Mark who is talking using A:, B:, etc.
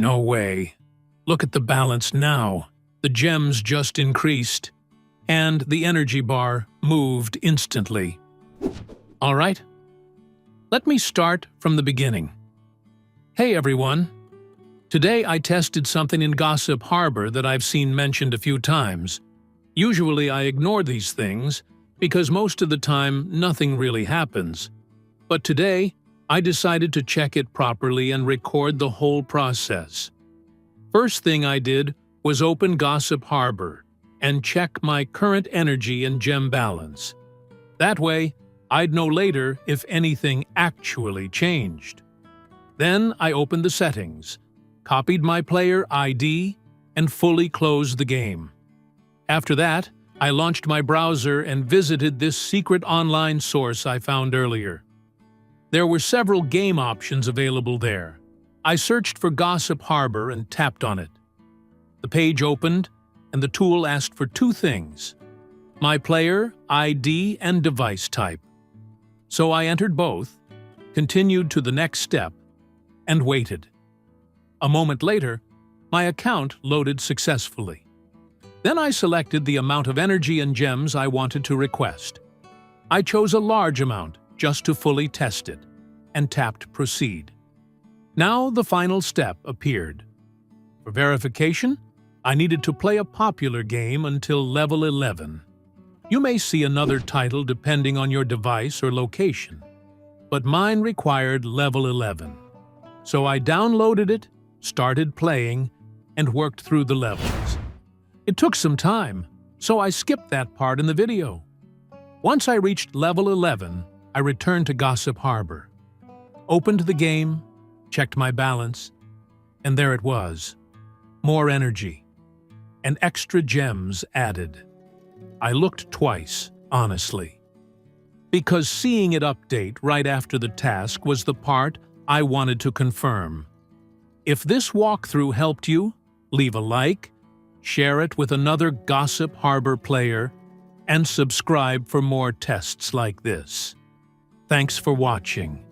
A: No way. Look at the balance now. The gems just increased, and the energy bar moved instantly. All right, let me start from the beginning. Hey everyone. Today I tested something in Gossip Harbor that I've seen mentioned a few times. Usually I ignore these things because most of the time nothing really happens. But today I decided to check it properly and record the whole process. First thing I did was open Gossip Harbor and check my current energy and gem balance. That way, I'd know later if anything actually changed. Then I opened the settings, copied my player ID, and fully closed the game. After that, I launched my browser and visited this secret online source I found earlier. There were several game options available there. I searched for Gossip Harbor and tapped on it. The page opened, and the tool asked for two things: my player, ID, and device type. So I entered both, continued to the next step, and waited. A moment later, my account loaded successfully. Then I selected the amount of energy and gems I wanted to request. I chose a large amount just to fully test it, and tapped Proceed. Now the final step appeared. For verification, I needed to play a popular game until level 11. You may see another title depending on your device or location, but mine required level 11. So I downloaded it, started playing, and worked through the levels. It took some time, so I skipped that part in the video. Once I reached level 11, I returned to Gossip Harbor, opened the game, checked my balance, and there it was. More energy, and extra gems added. I looked twice, honestly, because seeing it update right after the task was the part I wanted to confirm. If this walkthrough helped you, leave a like, share it with another Gossip Harbor player, and subscribe for more tests like this. Thanks for watching.